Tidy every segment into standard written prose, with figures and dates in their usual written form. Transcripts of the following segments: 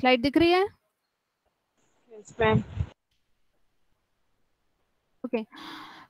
Slide दिख रही है? Yes, ma'am. Okay.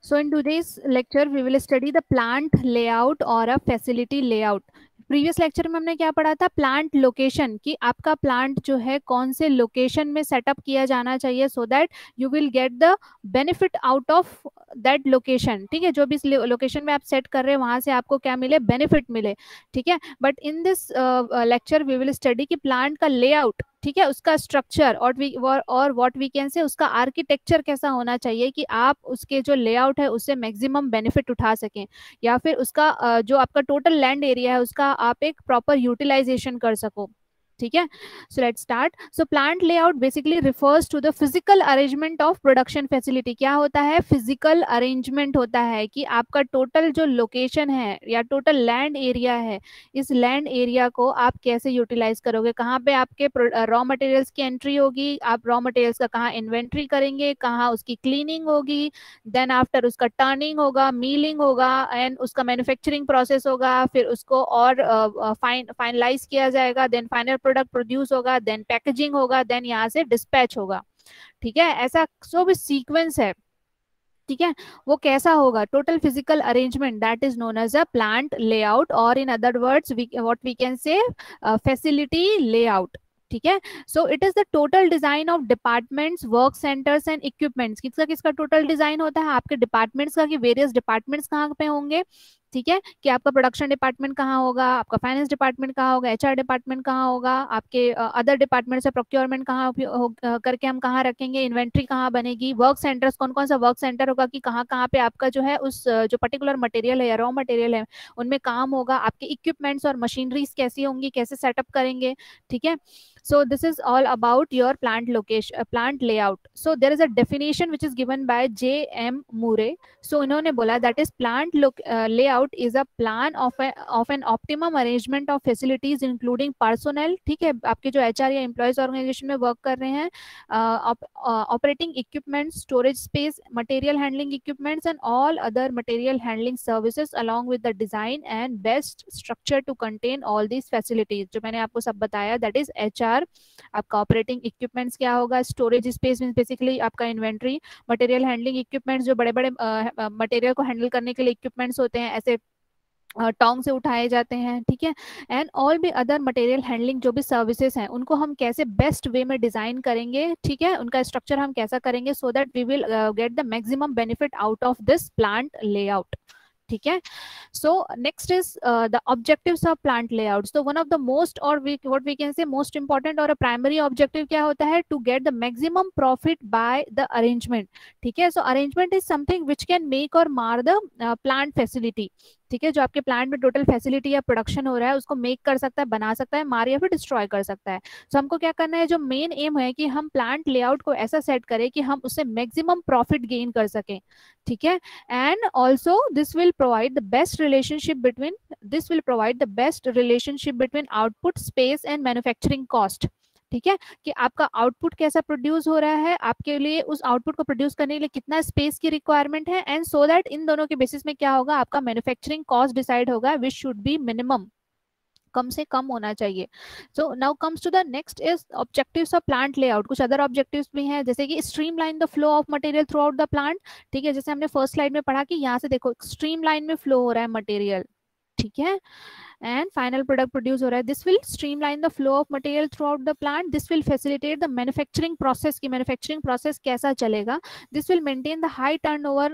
So in today's lecture we will study the plant layout or a facility layout. Previous lecture में हमने क्या पढ़ा था? प्लांट लोकेशन, कि आपका प्लांट जो है कौन से लोकेशन में सेटअप किया जाना चाहिए so that you will get the benefit out of that location. ठीक है, जो भी लोकेशन में आप सेट कर रहे हैं वहां से आपको क्या मिले? बेनिफिट मिले। ठीक है, but in this lecture we will study कि प्लांट का लेआउट, ठीक है, उसका स्ट्रक्चर और व्हाट वी कैन से उसका आर्किटेक्चर कैसा होना चाहिए कि आप उसके जो लेआउट है उससे मैक्सिमम बेनिफिट उठा सकें, या फिर उसका जो आपका टोटल लैंड एरिया है उसका आप एक प्रॉपर यूटिलाइजेशन कर सको। ठीक है, so let's start. So plant layout basically refers to the physical arrangement of production facility. क्या होता है? फिजिकल अरेंजमेंट होता है कि आपका टोटल जो लोकेशन है या टोटल लैंड एरिया है, इस लैंड एरिया को आप कैसे यूटिलाइज करोगे, कहाँ पे आपके रॉ मटेरियल्स की एंट्री होगी, आप रॉ मटेरियल्स का कहाँ इन्वेंट्री करेंगे, कहाँ उसकी क्लीनिंग होगी, देन आफ्टर उसका टर्निंग होगा, मीलिंग होगा, एंड उसका मैन्युफैक्चरिंग प्रोसेस होगा, फिर उसको और फाइनलाइज किया जाएगा, देन फाइनल प्रोडक्ट प्रोड्यूस होगा, देन पैकेजिंग होगा, देन यहाँ से डिस्पैच होगा। ठीक है, ऐसा सब सीक्वेंस है। ठीक है, वो कैसा होगा? Total physical arrangement, that is known as a plant layout, और in other words what we can say facility layout. ठीक है, so it is the total design of departments, work centres and equipments. किसका किसका total design होता है? आपके departments का, कि वेरियस डिपार्टमेंट्स कहाँ पे होंगे। ठीक है, कि आपका प्रोडक्शन डिपार्टमेंट कहाँ होगा, आपका फाइनेंस डिपार्टमेंट कहाँ होगा, एचआर डिपार्टमेंट कहाँ होगा, आपके अदर डिपार्टमेंट से प्रोक्योरमेंट कहाँ करके हम कहाँ रखेंगे, इन्वेंट्री कहाँ बनेगी, वर्क सेंटर्स कौन कौन सा वर्क सेंटर होगा, कि कहाँ कहाँ पे आपका जो है उस जो पर्टिकुलर मटेरियल है या रॉ मटेरियल है उनमें काम होगा, आपके इक्विपमेंट्स और मशीनरीज कैसी होंगी, कैसे सेटअप करेंगे। ठीक है, so this is all about your plant location, plant layout. So there is a definition which is given by J.M. Murray. So इन्होंने बोला that is plant layout is a plan of an optimum arrangement of facilities including personnel, ठीक है, आपके जो HR या employees organisation में work कर रहे हैं, operating equipment, storage space, material handling equipments and all other material handling services along with the design and best structure to contain all these facilities। जो मैंने आपको सब बताया, that is HR, आपका ऑपरेटिंग इक्विपमेंट्स क्या होगा, स्टोरेज स्पेस मीन बेसिकली आपका inventory, material handling equipments जो बड़े बड़े मटेरियल को हैंडल करने के लिए इक्विपमेंट्स होते हैं, ऐसे टोंग से उठाए जाते हैं। ठीक है, एंड ऑल भी अदर मटेरियल हैंडलिंग जो भी सर्विसेज हैं उनको हम कैसे बेस्ट वे में डिजाइन करेंगे। ठीक है, उनका स्ट्रक्चर हम कैसा करेंगे so that we will get the maximum benefit out of this plant layout. ठीक है, so next is the objectives of plant layout. So one of the most, or what we can say most important or a primary objective क्या होता है? To get the maximum profit by the arrangement. ठीक है, so arrangement is something which can make or mar the plant facility. ठीक है, जो आपके plant में टोटल फैसिलिटी या प्रोडक्शन हो रहा है उसको मेक कर सकता है, बना सकता है, मार या फिर डिस्ट्रॉय कर सकता है। सो हमको क्या करना है? जो मेन एम है कि हम प्लांट लेआउट को ऐसा सेट करें कि हम उससे मैक्सिमम प्रॉफिट गेन कर सकें। ठीक है, and also this will provide the best relationship between output space and manufacturing cost। ठीक है, कि आपका आउटपुट कैसा प्रोड्यूस हो रहा है, आपके लिए उस आउटपुट को प्रोड्यूस करने के लिए कितना स्पेस की रिक्वायरमेंट है, एंड सो दैट इन दोनों के बेसिस में क्या होगा? आपका मैन्युफैक्चरिंग कॉस्ट डिसाइड होगा, विच शुड बी मिनिमम, कम से कम होना चाहिए। So now comes to the next is objectives of plant layout. कुछ अदर ऑब्जेक्टिव्स भी हैं, जैसे कि streamline the flow of material throughout the plant. ठीक है, जैसे हमने फर्स्ट स्लाइड में पढ़ा कि यहाँ से देखो स्ट्रीमलाइन में फ्लो हो रहा है मटेरियल। ठीक है, and final product produce हो रहा है। This will streamline the flow of material throughout the plant. This will facilitate the manufacturing process, की manufacturing process कैसा चलेगा। This will maintain the high turnover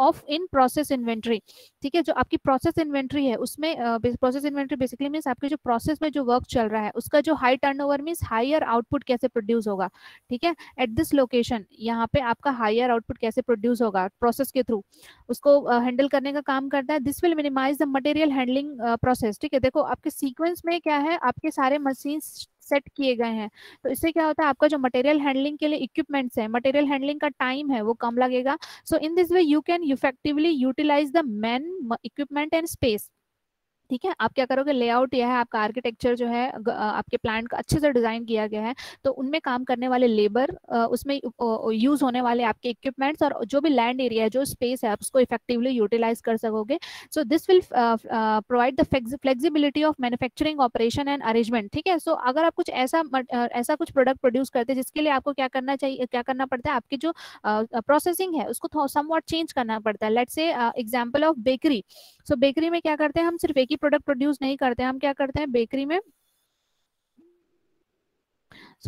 of in process inventory। ठीक है, जो आपकी process inventory है उसमें process inventory basically means आपके जो process में जो work चल रहा है उसका जो high turnover means higher output कैसे produce होगा। ठीक है, at this location यहाँ पे आपका higher output कैसे produce होगा process के थ्रू, उसको हैंडल करने का काम करता है। This will minimize the material handling process. ठीक है, देखो आपके सीक्वेंस में क्या है, आपके सारे मशीन सेट किए गए हैं, तो इससे क्या होता है? आपका जो मटेरियल हैंडलिंग के लिए इक्विपमेंट्स है, मटेरियल हैंडलिंग का टाइम है वो कम लगेगा। So in this way you can effectively utilise the man, equipment and space. ठीक है। आप क्या करोगे, लेआउट यह है आपका आर्किटेक्चर जो है आपके प्लांट का अच्छे से डिजाइन किया गया है, तो उनमें काम करने वाले लेबर, उसमें यूज होने वाले आपके इक्विपमेंट्स और जो भी लैंड एरिया है, जो स्पेस है, आप उसको इफेक्टिवली यूटिलाइज कर सकोगे। सो this will provide the flexibility of manufacturing operation and arrangement. ठीक है। सो अगर आप कुछ ऐसा कुछ प्रोडक्ट प्रोड्यूस करते हैं जिसके लिए आपको क्या करना चाहिए, क्या करना पड़ता है, आपकी जो प्रोसेसिंग है उसको समवॉट चेंज करना पड़ता है। Let's say example of bakery. So bakery में क्या करते हैं, हम सिर्फ एक ही प्रोडक्ट प्रोड्यूस नहीं करते हैं, हम क्या करते हैं बेकरी में,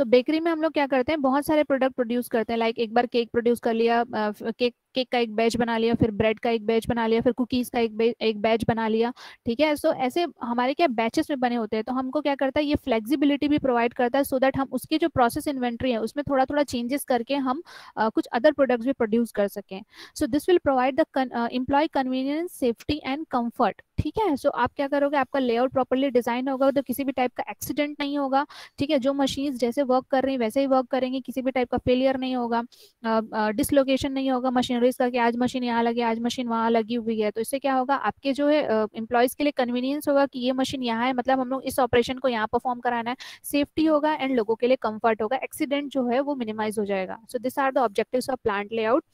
बेकरी में हम लोग क्या करते हैं, बहुत सारे प्रोडक्ट प्रोड्यूस करते हैं। लाइक एक बार केक प्रोड्यूस कर लिया, केक केक का एक बैच बना लिया, फिर ब्रेड का एक बैच बना लिया, फिर कुकीज का एक बैच बना लिया। ठीक है। सो ऐसे हमारे क्या बैचेस में बने होते हैं, तो हमको क्या करता है, ये फ्लेक्सिबिलिटी भी प्रोवाइड करता है, सो दैट हम उसकी जो प्रोसेस इन्वेंट्री है उसमें थोड़ा थोड़ा चेंजेस करके हम कुछ अदर प्रोडक्ट्स भी प्रोड्यूस कर सकें। So this will provide the employ convenience, safety and comfort. ठीक है। सो आप क्या करोगे, आपका लेआउट प्रॉपरली डिजाइन होगा तो किसी भी टाइप का एक्सीडेंट नहीं होगा। ठीक है। जो मशीन्स जैसे वर्क कर रही हैं वैसे ही वर्क करेंगे, किसी भी टाइप का फेलियर नहीं होगा, डिसलोकेशन नहीं होगा मशीनरीज का कि आज मशीन यहाँ लगी, आज मशीन वहाँ लगी हुई है। तो इससे क्या होगा, आपके जो है एम्प्लॉयज के लिए कन्वीनियंस होगा कि ये मशीन यहाँ है, मतलब हम लोग इस ऑपरेशन को यहाँ परफॉर्म कराना है, सेफ्टी होगा एंड लोगों के लिए कंफर्ट होगा, एक्सीडेंट जो है वो मिनिमाइज हो जाएगा। So this are the objectives of plant layout.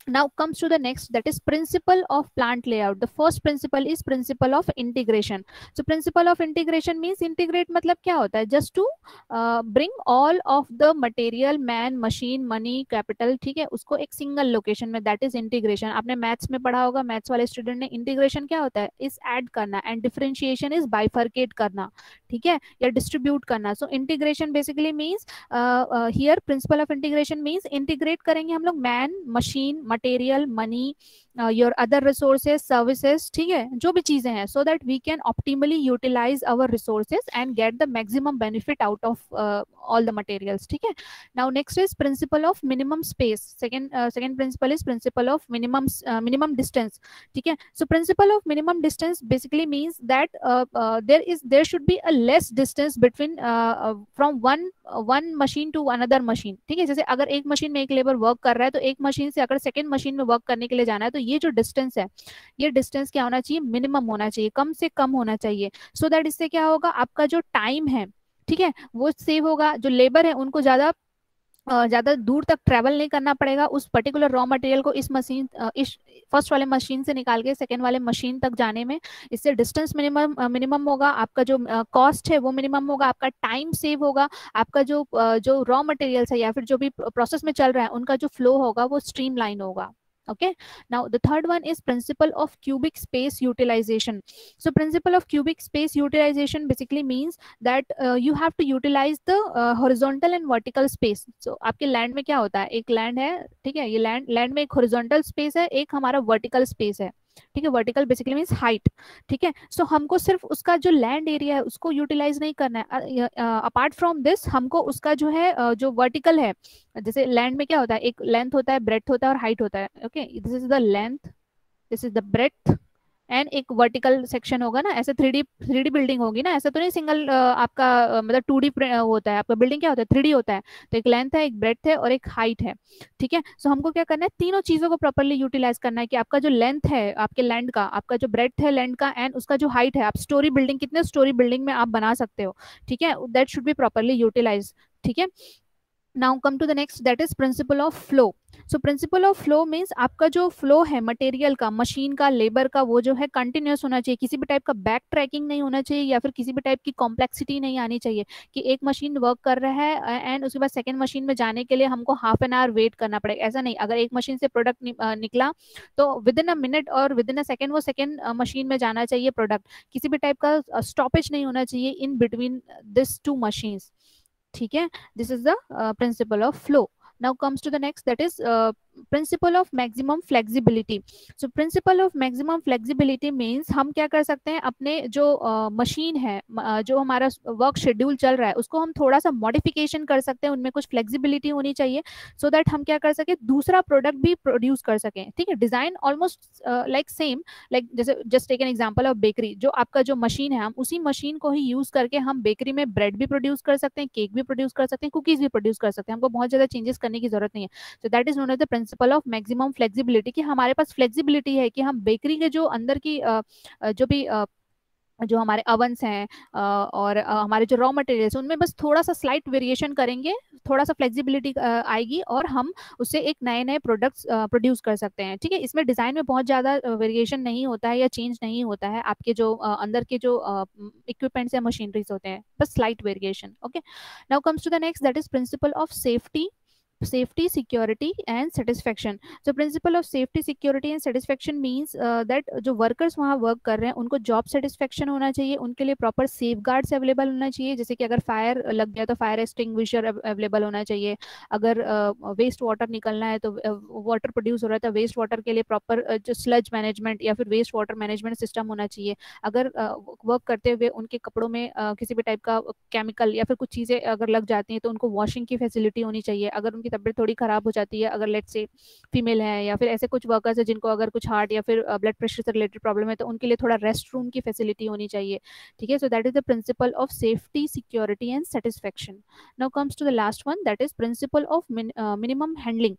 Now comes to the next, that is principle of plant layout. The first principle is principle of integration. So principle of integration means, integrate मतलब क्या होता है, just to bring all of the material, man, machine, money, capital, ठीक है, उसको एक single location में, that is integration. आपने मैथ्स में पढ़ा होगा, मैथ्स वाले स्टूडेंट ने, इंटीग्रेशन क्या होता है, इस ऐड करना, एंड डिफरेंशिएशन इज बाइफर्केट करना, ठीक है, या डिस्ट्रीब्यूट करना. So integration basically means, here principle of integration means, integrate करेंगे हम लोग man, machine, material, money, your other resources, services, ठीक है, जो भी चीजें हैं, so that we can optimally utilize our resources and get the maximum benefit out of all the materials. ठीक है. Now next is principle of minimum space. Second principle is principle of minimum distance. ठीक है. So principle of minimum distance basically means that there should be a less distance between from one machine to another machine. ठीक है. जैसे अगर एक machine में एक labour work कर रहा है, तो एक मशीन से अगर सेकेंड मशीन में वर्क करने के लिए जाना है, तो ये जो डिस्टेंस है, ये डिस्टेंस क्या होना चाहिए, मिनिमम होना चाहिए, कम से कम होना चाहिए. सो दैट इससे क्या होगा, आपका जो टाइम है, ठीक है, वो सेव होगा. जो लेबर है उनको ज्यादा दूर तक ट्रेवल नहीं करना पड़ेगा उस पर्टिकुलर रॉ मटेरियल को इस फर्स्ट वाले मशीन से निकाल के सेकेंड वाले मशीन तक जाने में. इससे डिस्टेंस मिनिमम होगा, आपका जो कॉस्ट है वो मिनिमम होगा, आपका टाइम सेव होगा, आपका जो रॉ मटेरियल्स है या फिर जो भी प्रोसेस में चल रहा है उनका जो फ्लो होगा वो स्ट्रीमलाइन होगा. Okay. Now the third one is principle of cubic space utilization. So principle of cubic space utilization basically means that you have to utilize the horizontal and vertical space. So आपके land में क्या होता है, एक land है, ठीक है, ये लैंड में एक हॉरिजॉन्टल स्पेस है, एक हमारा वर्टिकल स्पेस है. ठीक है. Vertical basically means height. ठीक है. सो हमको सिर्फ उसका जो लैंड एरिया है उसको यूटिलाइज नहीं करना है. अपार्ट फ्रॉम दिस हमको उसका जो है जो वर्टिकल है, जैसे लैंड में क्या होता है, एक लेंथ होता है, ब्रेथ होता है और हाइट होता है. Okay. This is the length, this is the breadth and एक वर्टिकल सेक्शन होगा ना. ऐसे थ्री डी बिल्डिंग होगी ना, ऐसा तो नहीं सिंगल आपका मतलब 2D होता है. आपका बिल्डिंग क्या होता है, 3D होता है. तो एक लेंथ है, एक ब्रेथ है और एक हाइट है. ठीक है. सो हमको क्या करना है, तीनों चीजों को प्रॉपरली यूटिलाइज करना है, कि आपका जो लेंथ है आपके लैंड का, आपका जो ब्रेथ है लैंड का, एंड उसका जो हाइट है, आप स्टोरी बिल्डिंग कितने स्टोरी बिल्डिंग में आप बना सकते हो. ठीक है. That should be properly utilize. ठीक है. Now come to the next, that is principle of flow. So principle of flow means आपका जो फ्लो है मटेरियल का, मशीन का, लेबर का, वो जो है कंटिन्यूस होना चाहिए. किसी भी टाइप का बैक ट्रैकिंग नहीं होना चाहिए या फिर किसी भी टाइप की कॉम्प्लेक्सिटी नहीं आनी चाहिए कि एक मशीन वर्क कर रहा है एंड उसके बाद सेकेंड मशीन में जाने के लिए हमको हाफ एन आवर वेट करना पड़ेगा. ऐसा नहीं. अगर एक मशीन से प्रोडक्ट निकला तो विद इन अ मिनट और विद इन अ सेकेंड वो सेकेंड मशीन में जाना चाहिए प्रोडक्ट. किसी भी टाइप का स्टॉपेज नहीं होना चाहिए in between this two machines. ठीक है. This is the principle of flow. Now comes to the next, that is principle of maximum flexibility. So principle of maximum flexibility means हम क्या कर सकते हैं, अपने जो मशीन है, जो हमारा वर्क शेड्यूल चल रहा है, उसको हम थोड़ा सा मॉडिफिकेशन कर सकते हैं, उनमें कुछ फ्लेक्सिबिलिटी होनी चाहिए, सो दैट हम क्या कर सके, दूसरा प्रोडक्ट भी प्रोड्यूस कर सकें. ठीक है. Design almost like same, like जैसे just take an example of bakery. जो आपका जो मशीन है, हम उसी मशीन को ही यूज करके हम बेकरी में ब्रेड भी प्रोड्यूस कर सकते हैं, केक भी प्रोड्यूस कर सकते हैं, कुकीज भी प्रोड्यूस कर सकते हैं. हमको बहुत ज्यादा चेंजेस करने की जरूरत नहीं है. So that is known as the principle of maximum flexibility, कि हमारे पास फ्लेक्सिबिलिटी है कि हम बेकरी के जो अंदर की जो भी जो हमारे अवंस हैं और हमारे जो रॉ मटेरियल्स उनमें बस थोड़ा सा स्लाइट वेरिएशन करेंगे, थोड़ा सा फ्लेक्सिबिलिटी आएगी और हम उससे एक नए नए प्रोडक्ट्स प्रोड्यूस कर सकते हैं। ठीक है, इसमें डिज़ाइन में बहुत ज़्यादा वेरिएशन नहीं होता है या चेंज नहीं होता है, आपके जो अंदर के जो इक्विपमेंट्स या मशीनरीज होते हैं, बस slight variation. Okay, now comes to the next, that is principle of safety, safety, security and satisfaction. So principle of safety, security and satisfaction means that जो workers वहाँ work कर रहे हैं उनको job satisfaction होना चाहिए, उनके लिए proper safeguards available होना चाहिए, जैसे कि अगर fire लग गया तो fire extinguisher available होना चाहिए, अगर waste water निकलना है तो water produce हो रहा है तो waste water के लिए proper जो sludge management या फिर waste water management system होना चाहिए, अगर वर्क करते हुए उनके कपड़ों में किसी भी टाइप का केमिकल या फिर कुछ चीज़ें अगर लग जाती हैं तो उनको वॉशिंग की फैसिलिटी होनी चाहिए, अगर उनकी तबीयत थोड़ी खराब हो जाती है, अगर लेट से फीमेल है या फिर ऐसे कुछ वर्कर्स है जिनको अगर कुछ हार्ट या फिर ब्लड प्रेशर से रिलेटेड प्रॉब्लम है तो उनके लिए थोड़ा रेस्ट रूम की फैसिलिटी होनी चाहिए। ठीक है, so that is the principle of safety, security and satisfaction. Now comes to the last one, that is principle of minimum handling.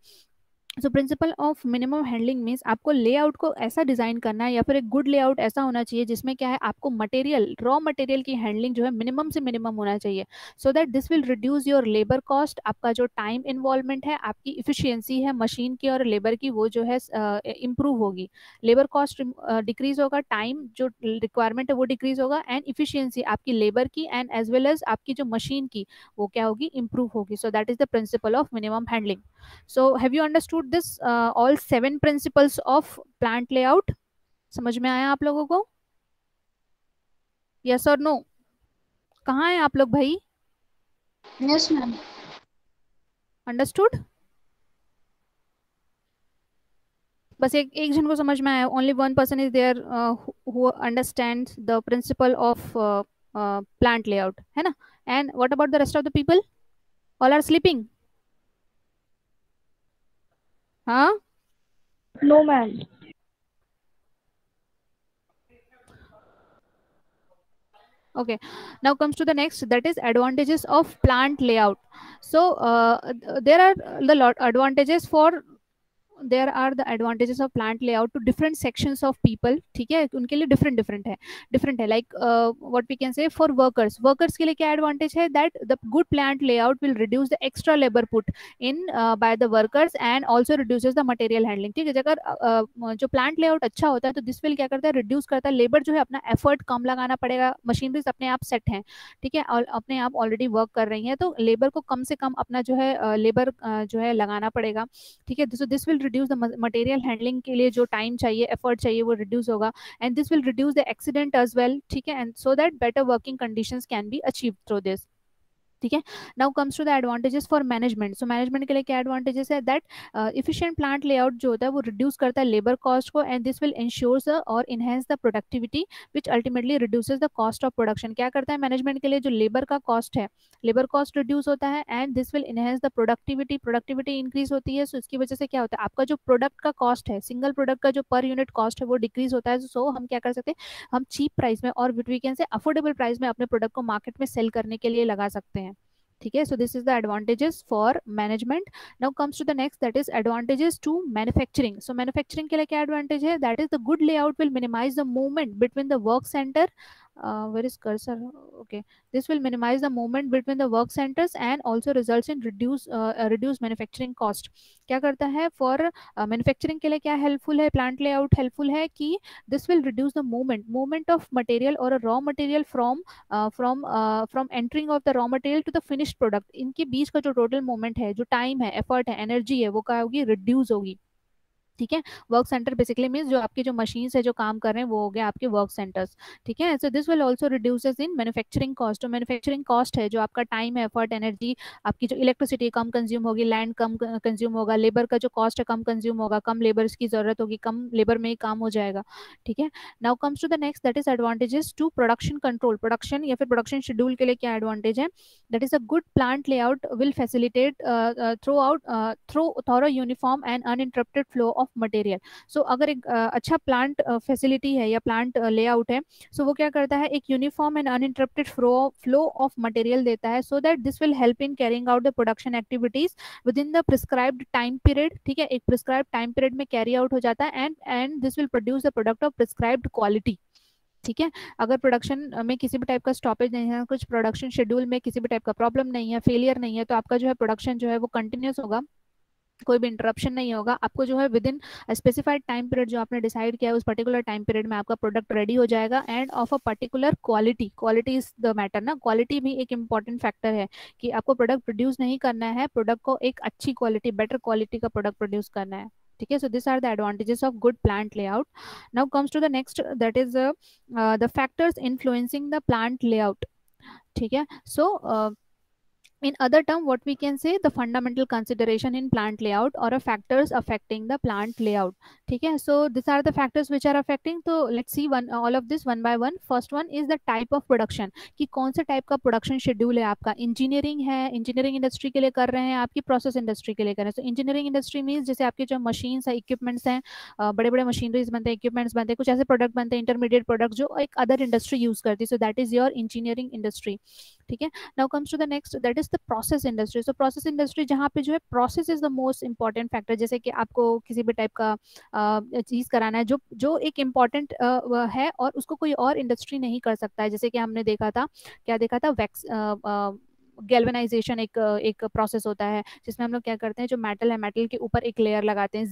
So principle of minimum handling means आपको layout को ऐसा design करना है या फिर एक गुड लेआउट ऐसा होना चाहिए जिसमें क्या है, आपको मटेरियल, रॉ मटेरियल की हैंडलिंग जो है मिनिमम से मिनिमम होना चाहिए, so that this will reduce your labour cost, आपका जो टाइम इन्वॉल्वमेंट है, आपकी इफिशियंसी है मशीन की और लेबर की, वो जो है इम्प्रूव होगी, लेबर कॉस्ट डिक्रीज होगा, टाइम जो रिक्वायरमेंट है वो डिक्रीज होगा, एंड इफिशियंसी आपकी लेबर की एंड एज वेल एज आपकी जो मशीन की वो क्या होगी, इम्प्रूव होगी। सो that is the principle of minimum handling. So have you understood this all 7 principles of plant layout? समझ में आया आप लोगों को? Yes or no? कहाँ हैं आप लोग भाई? Yes, ma'am. Understood? बस एक एक जन को समझ में आया, only one person is there who understands the principle of plant layout, है ना? And what about the rest of the people? All are sleeping? हाँ? No, ma'am. Okay, now comes to the next, that is advantages of plant layout. So there are the lot advantages for, there are the advantages of plant layout to different sections of people. ठीक है, उनके लिए different different है like what we can say for workers, workers के लिए क्या advantage है, that the good plant layout will reduce the extra labour put in by the workers and also reduces the material handling. ठीक है, अगर जो plant layout अच्छा होता है तो दिस विल क्या करता है, रिड्यूस करता है लेबर जो है, अपना एफर्ट कम लगाना पड़ेगा, मशीनरीज अपने आप सेट हैं, ठीक है, और अपने आप ऑलरेडी वर्क कर रही हैं, तो लेबर को कम से कम अपना जो है लेबर जो है लगाना पड़ेगा। ठीक है, so this will reduce the material handling के लिए जो टाइम चाहिए, एफर्ट चाहिए, वो रिड्यूस होगा, and this will reduce the accident as well. ठीक है, and so that better working conditions can be achieve through this. ठीक है, now comes to the advantages for management. So management के लिए क्या एडवांटेजेस है, दैट इफिशिएंट प्लांट लेआउट जो होता है वो रिड्यूस करता है लेबर कॉस्ट को, एंड दिस विल इंश्योर्स और enhance the productivity which ultimately reduces the cost of production. क्या करता है मैनेजमेंट के लिए, जो लेबर का कॉस्ट है, लेबर कॉस्ट रिड्यूस होता है, and this will enhance the productivity, productivity increase होती है, सो इसकी वजह से क्या होता है, आपका जो प्रोडक्ट का कॉस्ट है, सिंगल प्रोडक्ट का जो पर यूनिट कॉस्ट है वो डिक्रीज होता है, सो हम क्या कर सकते हैं, हम चीप प्राइस में और we can say affordable price में अपने प्रोडक्ट को मार्केट में सेल करने के लिए लगा सकते हैं। ठीक है, so this is the advantages for management. Now comes to the next, that is advantages to manufacturing. So manufacturing के लिए क्या एडवांटेज है, that is the good layout will minimize the movement between the work center, where is cursor, okay, this will minimize the movement between the work centers and also results in reduce manufacturing cost। क्या करता है for manufacturing के लिए क्या helpful है, plant layout helpful है कि this will reduce the movement of material और raw material from entering of the raw material to the finished product, इनके बीच का जो टोटल मूवमेंट है, जो टाइम है, एफर्ट है, एनर्जी है, वो क्या होगी, रिड्यूस होगी। ठीक है, वर्क सेंटर बेसिकली मीन्स जो आपके जो मशीन्स है जो काम कर रहे हैं वो हो गया आपके वर्क सेंटर्स। ठीक है, so this will also reduces in manufacturing cost. तो मैन्युफैक्चरिंग कॉस्ट है जो आपका टाइम है, एफर्ट, एनर्जी, आपकी जो इलेक्ट्रिसिटी कम कंज्यूम होगी, लैंड कम कंज्यूम होगा, लेबर का जो कॉस्ट है कम कंज्यूम होगा, कम लेबर की जरूरत होगी, कम लेबर में ही काम हो जाएगा। ठीक है, now comes to the next, that is advantages to production control. Production या फिर प्रोडक्शन शेड्यूल के लिए क्या एडवांटेज है, that is a good plant layout will facilitate through thorough uniform and uninterrupted flow of material. So अगर एक अच्छा plant facility है या प्लांट लेआउट है, सो वो क्या करता है, एक uniform and uninterrupted flow of material देता है, so that this will help in carrying out the production activities with in the prescribed time period. ठीक है, एक प्रिस्क्राइब्ड टाइम पीरियड में कैरी आउट हो जाता है, and this will produce the product of prescribed quality. ठीक है। अगर प्रोडक्शन में किसी भी टाइप का स्टॉपेज नहीं है, कुछ प्रोडक्शन शेड्यूल में किसी भी टाइप का प्रॉब्लम नहीं है, फेलियर नहीं है, तो आपका जो है प्रोडक्शन जो है वो कंटिन्यूस होगा, कोई भी इंटरप्शन नहीं होगा। आपको जो है with in specified time period जो आपने डिसाइड किया है उस पर्टिकुलर टाइम पीरियड में आपका प्रोडक्ट रेडी हो जाएगा, end of a particular quality. Quality is the matter ना, क्वालिटी भी एक इंपॉर्टेंट फैक्टर है कि आपको प्रोडक्ट प्रोड्यूस नहीं करना है, प्रोडक्ट को एक अच्छी क्वालिटी, बेटर क्वालिटी का प्रोडक्ट प्रोड्यूस करना है। ठीक है। So this are the advantages of good plant layout. Now comes to the next, that is the factors influencing the plant layout. ठीक है। सो in other term, what we can say, the fundamental consideration in plant layout or a factors affecting the plant layout. ठीक है। So these are the factors which are affecting. तो let's see one all of this one by one. First one is the type of production, कि कौन से type का production schedule है आपका। Engineering है, इंजीनियरिंग इंडस्ट्री के लिए कर रहे हैं, आपकी प्रोसेस इंडस्ट्री के लिए कर रहे हैं। तो इंजीनियरिंग इंडस्ट्री मीन्स जैसे आपके जो मशीन्स है, इक्विपमेंट्स हैं, बड़े बड़े मशीनरीज बनते हैं, इक्विपमेंट्स बनते हैं, कुछ ऐसे प्रोडक्ट बनते हैं, इंटरमीडिएट प्रोडक्ट जो एक अदर इंडस्ट्री यूज करती है। So that is your engineering industry. ठीक है। Now comes to the next, that is the process industry. So process industry जहाँ पे जो है process is the most important factor, जैसे कि आपको किसी भी टाइप का चीज कराना है जो जो एक इम्पॉर्टेंट है और उसको कोई और इंडस्ट्री नहीं कर सकता है। जैसे कि हमने देखा था, क्या देखा था, वैक्स गैल्वेनाइजेशन एक एक प्रोसेस होता है जिसमें हम लोग क्या करते हैं, जो मेटल है मेटल के ऊपर एक लेयर लगाते हैं,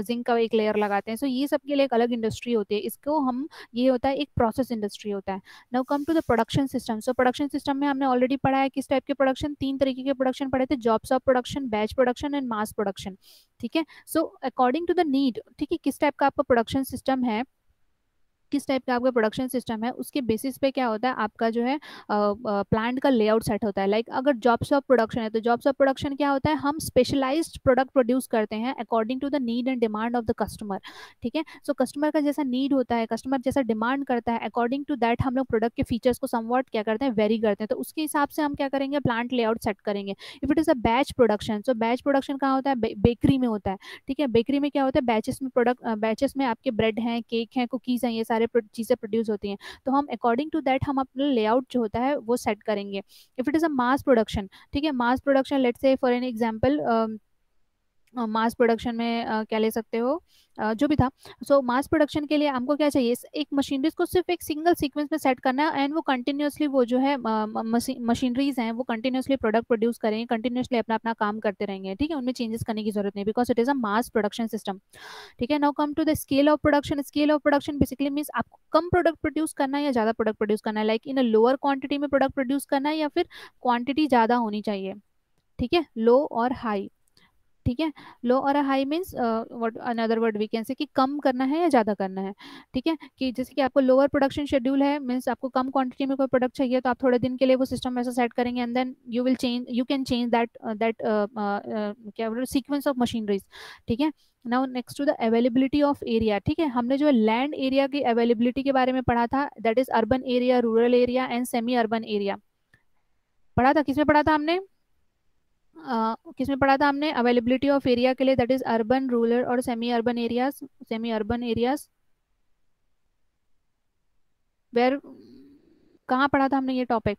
जिंक का एक लेयर लगाते हैं। सो ये सब के लिए एक अलग इंडस्ट्री होती है, इसको हम, ये होता है एक प्रोसेस इंडस्ट्री होता है। Now come to the production system. So production system में हमने ऑलरेडी पढ़ा है किस टाइप के प्रोडक्शन, तीन तरीके के प्रोडक्शन पढ़े थे, jobs of production, batch production and mass production. ठीक है। So according to the need, ठीक है, किस टाइप का आपका प्रोडक्शन सिस्टम है, किस टाइप का आपका प्रोडक्शन सिस्टम है, उसके बेसिस पे क्या होता है आपका जो है प्लांट का लेआउट सेट होता है। लाइक अगर जॉब्स ऑफ प्रोडक्शन है, तो जॉब्स ऑफ प्रोडक्शन क्या होता है, हम स्पेशलाइज्ड प्रोडक्ट प्रोड्यूस करते हैं according to the need and demand of the customer. ठीक है। सो कस्टमर का जैसा नीड होता है, कस्टमर जैसा डिमांड करता है, अकॉर्डिंग टू दैट हम लोग प्रोडक्ट के फीचर्स को समवॉट क्या करते हैं, वेरी करते हैं। तो उसके हिसाब से हम क्या करेंगे, प्लांट लेआउट सेट करेंगे। If it is a batch production, so batch production कहाँ होता है, बेकरी में होता है। ठीक है। बेकरी में क्या होता है, बैचेस में प्रोडक्ट, बैचेस में आपके ब्रेड हैं, केक हैं, कुकीज हैं, ये सारे चीजें प्रोड्यूस होती हैं। तो हम अकॉर्डिंग टू दैट हम अपना लेआउट जो होता है वो सेट करेंगे। If it is a mass production, ठीक है, mass production, let's say for an example, mass production में क्या ले सकते हो, जो भी था। सो मास प्रोडक्शन के लिए हमको क्या चाहिए, एक मशीनरीज को सिर्फ एक सिंगल सीक्वेंस में सेट करना है, एंड वो कंटिन्यूसली वो जो है मशीनरीज हैं वो कंटिन्यूसली प्रोडक्ट प्रोड्यूस करेंगे, कंटिन्यूसली अपना अपना काम करते रहेंगे। ठीक है। उनमें चेंजेस करने की जरूरत नहीं, because it is a mass production system. ठीक है। Now come to the scale of production. Scale of production basically means आपको कम प्रोडक्ट प्रोड्यूस करना है या ज्यादा प्रोडक्ट प्रोड्यूस करना है, like in a lower quantity में प्रोडक्ट प्रोड्यूस करना है, या फिर क्वांटिटी ज्यादा होनी चाहिए। ठीक है। लो और हाई। ठीक है। लो और high means what another word we can say, कि कम करना है या ज्यादा करना है। ठीक है। कि जैसे कि आपको लोअर प्रोडक्शन शेड्यूल है, मीन्स आपको कम क्वांटिटी में कोई प्रोडक्ट चाहिए, तो आप थोड़े दिन के लिए वो सिस्टम ऐसा सेट करेंगे, and then you will change, you can change that that क्या बोल, सीक्वेंस ऑफ मशीनरीज। ठीक है। Now next to the availability of area. ठीक है। हमने जो लैंड एरिया की अवेलेबिलिटी के बारे में पढ़ा था, that is urban area, rural area and semi urban area. पढ़ा था, किसमें पढ़ा था हमने, किसमें पढ़ा था हमने, अवेलेबिलिटी ऑफ एरिया के लिए, दैट इज अर्बन, रूरल और semi urban areas. Semi urban areas where, कहाँ पढ़ा था हमने ये topic,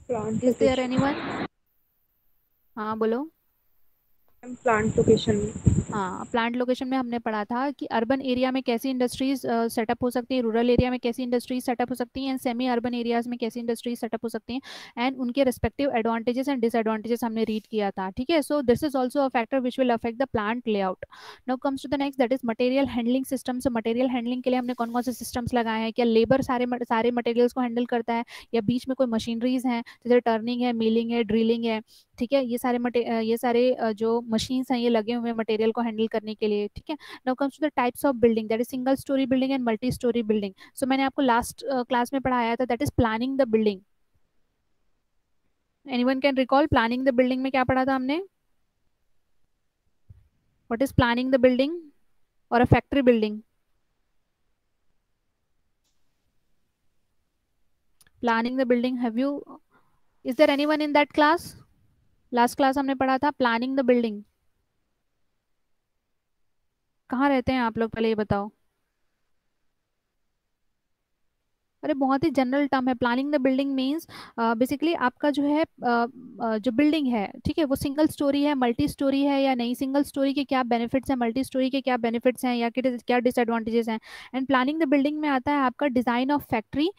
plant is there location. Anyone, हाँ बोलो। प्लांट लोकेशन में। हाँ, प्लांट लोकेशन में हमने पढ़ा था कि अर्बन एरिया में कैसी इंडस्ट्रीज सेटअप हो सकती है, रूरल एरिया में कैसी इंडस्ट्रीज सेटअप हो सकती हैं, एंड सेमी अर्बन एरियाज में कैसी इंडस्ट्रीज सेटअप हो सकती हैं, एंड उनके रिस्पेक्टिव एडवांटेजेस एंड डिसएडवांटेजेस हमने रीड किया था। ठीक है। So this is also a factor which will affect the plant layout. Now comes to the next, that is material handling system. So material handling के लिए हमने कौन कौन से सिस्टम्स लगाए हैं, क्या लेबर सारे मटेरियल्स को हैंडल करता है, या बीच में कोई मशीनरीज हैं जैसे टर्निंग है, मिलिंग है, ड्रिलिंग है। ठीक है। ये सारे जो मशीन्स हैं ये लगे हुए हैं मटेरियल को हैंडल करने के लिए। ठीक है। Now comes to the types of building, that is single storey building and multi storey building. So मैंने आपको लास्ट क्लास में पढ़ाया था, that is planning the building. Anyone can recall planning the building में क्या पढ़ा था हमने, what is planning the building और a factory building. Planning the building, have you, is there anyone in that class, last class हमने पढ़ा था planning the building. कहाँ रहते हैं आप लोग, पहले ये बताओ। अरे बहुत ही जनरल टर्म है। Planning the building means basically आपका जो है जो बिल्डिंग है, ठीक है, वो सिंगल स्टोरी है, मल्टी स्टोरी है या नहीं, सिंगल स्टोरी के क्या बेनिफिट्स हैं, मल्टी स्टोरी के क्या बेनिफिट्स हैं, या क्या डिसएडवांटेजेस हैं। एंड प्लानिंग द बिल्डिंग में आता है आपका डिजाइन ऑफ फैक्ट्री।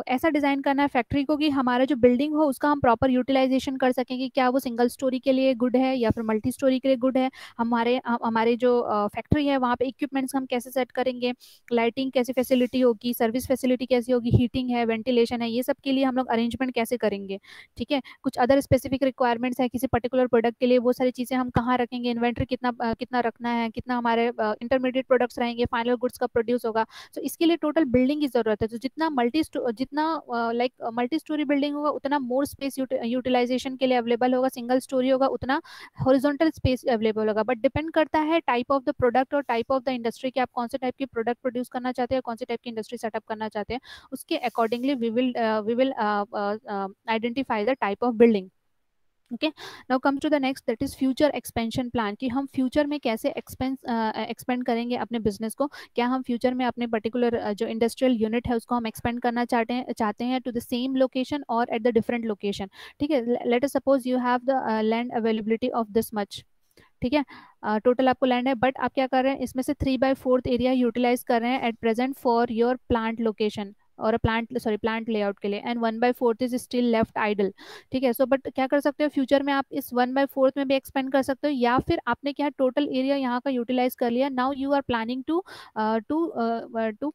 ऐसा डिजाइन करना है फैक्ट्री को कि हमारा जो बिल्डिंग हो उसका हम प्रॉपर यूटिलाइजेशन कर सकें, कि क्या वो सिंगल स्टोरी के लिए गुड है या फिर मल्टी स्टोरी के लिए गुड है। हमारे जो फैक्ट्री है वहाँ पे इक्विपमेंट्स हम कैसे सेट करेंगे, लाइटिंग कैसी फैसिलिटी होगी, सर्विस फैसिलिटी कैसी होगी, हीटिंग है, वेंटिलेशन है, ये सब के लिए हम लोग अरेंजमेंट कैसे करेंगे। ठीक है, कुछ अदर स्पेसिफिक रिक्वायरमेंट्स है किसी पर्टिकुलर प्रोडक्ट के लिए, वो सारी चीजें हम कहाँ रखेंगे, इन्वेंट्री कितना कितना रखना है, कितना हमारे इंटरमीडिएट प्रोडक्ट्स रहेंगे, फाइनल गुड्स कब प्रोड्यूस होगा। तो इसके लिए टोटल बिल्डिंग की जरूरत है। तो जितना लाइक मल्टी स्टोरी बिल्डिंग होगा उतना मोर स्पेस यूटिलाइजेशन के लिए अवेलेबल होगा, सिंगल स्टोरी होगा उतना हॉरिजॉन्टल स्पेस अवेलेबल होगा। बट डिपेंड करता है टाइप ऑफ द प्रोडक्ट और टाइप ऑफ द इंडस्ट्री, कि आप कौन से टाइप की प्रोडक्ट प्रोड्यूस करना चाहते हैं, कौन से टाइप की इंडस्ट्री सेटअप करना चाहते हैं, उसके accordingly we will identify the type of building. Okay, now come to the next, that is future expansion plan, कि हम फ्यूचर में कैसे एक्सपेंड करेंगे अपने बिजनेस को। क्या हम फ्यूचर में अपने पर्टिकुलर जो इंडस्ट्रियल यूनिट है उसको हम एक्सपेंड करना चाहते हैं टू द सेम लोकेशन और एट द डिफरेंट लोकेशन। ठीक है, let us suppose you have the land availability of this much. ठीक है, टोटल आपको लैंड है, बट आप क्या कर रहे हैं, इसमें से 3/4 एरिया यूटिलाइज कर रहे हैं at present for your plant location और प्लांट लेआउट के लिए, and 1/4 is still left idle. ठीक है, सो बट क्या कर सकते हो फ्यूचर में, आप इस 1/4 में भी एक्सपेंड कर सकते हो, या फिर आपने क्या टोटल एरिया यहाँ का यूटिलाइज कर लिया, now you are planning to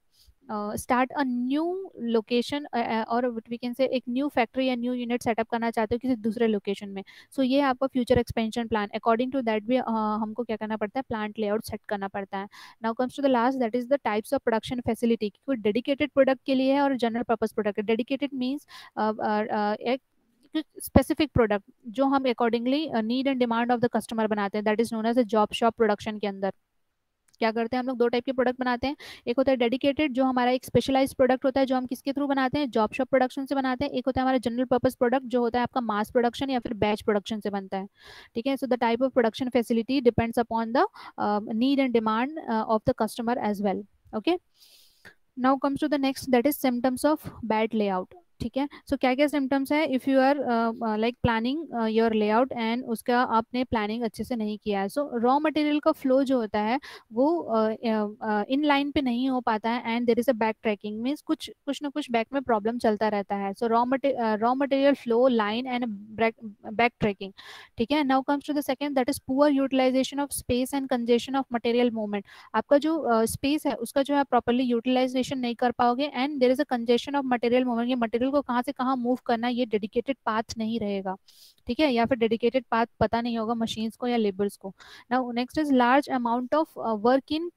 start a new location, और वी कैन से एक न्यू फैक्ट्री या न्यू यूनिट सेटअप करना चाहते हो किसी दूसरे लोकेशन में। सो ये आपका future expansion plan, according to that भी हमको क्या करना पड़ता है, प्लांट लेआउट सेट करना पड़ता है। Now comes to the last, that is the types of production facility. कोई डेडिकेटेड प्रोडक्ट के लिए है और जनरल पर्पज प्रोडक्ट है। डेडिकेटेड मीन्स एक स्पेसिफिक प्रोडक्ट जो हम accordingly need and demand of the customer बनाते हैं, that is known as a job shop production के अंदर। क्या करते हैं हम लोग, दो टाइप के प्रोडक्ट बनाते हैं। एक होता है डेडिकेटेड, जो हमारा एक स्पेशलाइज्ड प्रोडक्ट होता है, जो हम किसके थ्रू बनाते हैं, जॉब शॉप प्रोडक्शन से बनाते हैं। एक होता है हमारा जनरल पर्पस प्रोडक्ट, जो होता है आपका मास प्रोडक्शन या फिर बैच प्रोडक्शन से बनता है। ठीक है, so the type of production facility depends upon the need and demand of the customer as well. Okay, now comes to the next, that is symptoms of bad layout. ठीक है, so क्या क्या symptoms है, if you are like planning your layout and उसका आपने planning अच्छे से नहीं किया है। सो रॉ मटेरियल का फ्लो जो होता है वो इन लाइन पे नहीं हो पाता है, and there is a back tracking, means कुछ कुछ ना कुछ बैक में प्रॉब्लम चलता रहता है। So raw material flow line and back tracking. ठीक है, now comes to the second, that is poor utilization of space and congestion of material movement. आपका जो स्पेस है उसका जो है प्रॉपरली यूटिलाइजेशन नहीं कर पाओगे, and there is a congestion of material movement, ये मटेरियल को कहाँ से कहाँ मूव करना है ये डेडिकेटेड पाथ नहीं रहेगा। ठीक है, या फिर डेडिकेटेड पाथ पता नहीं होगा मशीन्स को या लेबर्स को। Now next is large amount of work in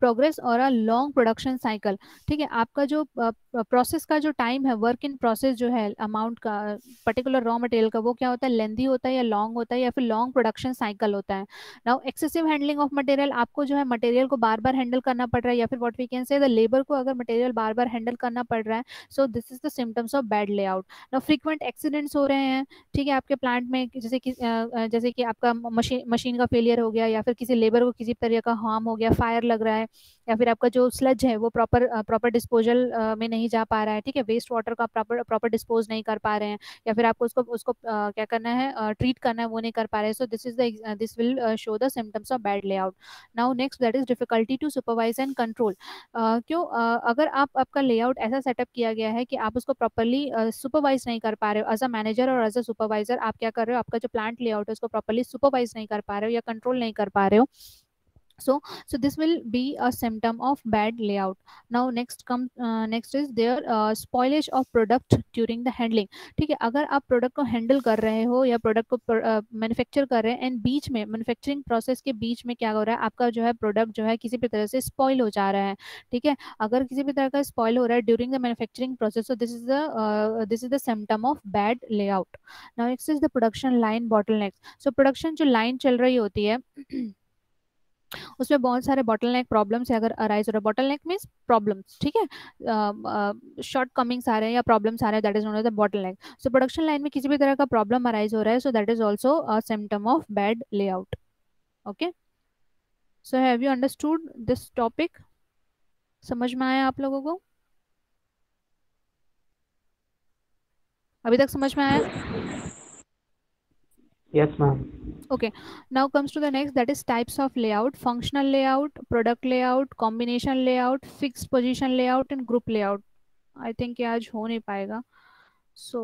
progress और अ लॉन्ग प्रोडक्शन साइकिल। ठीक है, आपका जो प्रोसेस का जो टाइम है, वर्क इन प्रोसेस जो है अमाउंट का पर्टिकुलर रॉ मटेरियल का, वो क्या होता है, लेंदी होता है या लॉन्ग होता है या फिर लॉन्ग प्रोडक्शन साइकिल होता है। Now excessive handling of material, आपको जो है मटेरियल को बार बार हैंडल करना पड़ रहा है, या फिर what we can say the labour को अगर मटेरियल बार बार हैंडल करना पड़ रहा है, so this is the symptoms of bad layout. Now frequent accidents हो रहे हैं, ठीक है, आपके प्लांट में, जैसे कि आपका मशीन का फेलियर हो गया, या फिर किसी लेबर को किसी तरह का हार्म हो गया, फायर लग रहा है, या फिर आपका जो स्लज है वो प्रॉपर डिस्पोजल में नहीं जा पा रहा है। ठीक है, वेस्ट वाटर का प्रॉपर प्रॉपर डिस्पोज नहीं कर पा रहे हैं, या फिर आपको उसको उसको क्या करना है, ट्रीट करना है, वो नहीं कर पा रहे हैं। So this will show the symptoms of bad layout. Now next, that is difficulty to supervise and control. क्यों, अगर आपका लेआउट ऐसा सेटअप किया गया है कि आप उसको प्रॉपरली सुपरवाइज नहीं कर पा रहे हो एज अ मैनेजर और एज अ सुपरवाइजर, आप क्या कर रहे हो, आपका जो प्लांट लेआउट है उसको प्रॉपरली सुपरवाइज नहीं कर पा रहे हो या कंट्रोल नहीं कर पा रहे हो। So this will be a symptom of bad layout. Now next is there spoilage of product during the handling. ठीक है, अगर आप प्रोडक्ट को हैंडल कर रहे हो या प्रोडक्ट को मैन्युफैक्चर कर रहे हैं, एंड बीच में मैन्युफैक्चरिंग प्रोसेस के बीच में क्या हो रहा है, आपका जो है प्रोडक्ट जो है किसी भी तरह से स्पॉइल हो जा रहा है। ठीक है, अगर किसी भी तरह का स्पॉइल हो रहा है during the manufacturing process, so this is the symptom of bad layout. Now next is the production line bottlenecks. So production जो लाइन चल रही होती है उसमें बहुत सारे बॉटल नेक प्रॉब्लम्स है, अगर अराइज हो रहा है, बॉटल नेक मीन्स प्रॉब्लम्स। ठीक है, शॉर्ट कमिंग्स आ रहे हैं या प्रॉब्लम्स आ रहे हैं, that is known as the bottle neck. So production line में किसी भी तरह का प्रॉब्लम अराइज हो रहा है, so that is also a symptom of bad layout. Okay, so have you understood this topic, समझ में आया आप लोगों को? अभी तक समझ में आया? Yes, ma'am. Okay, now comes to the next, that is types of layout: functional layout, product layout, combination layout, fixed position layout and group layout. I think ये आज हो नहीं पाएगा, so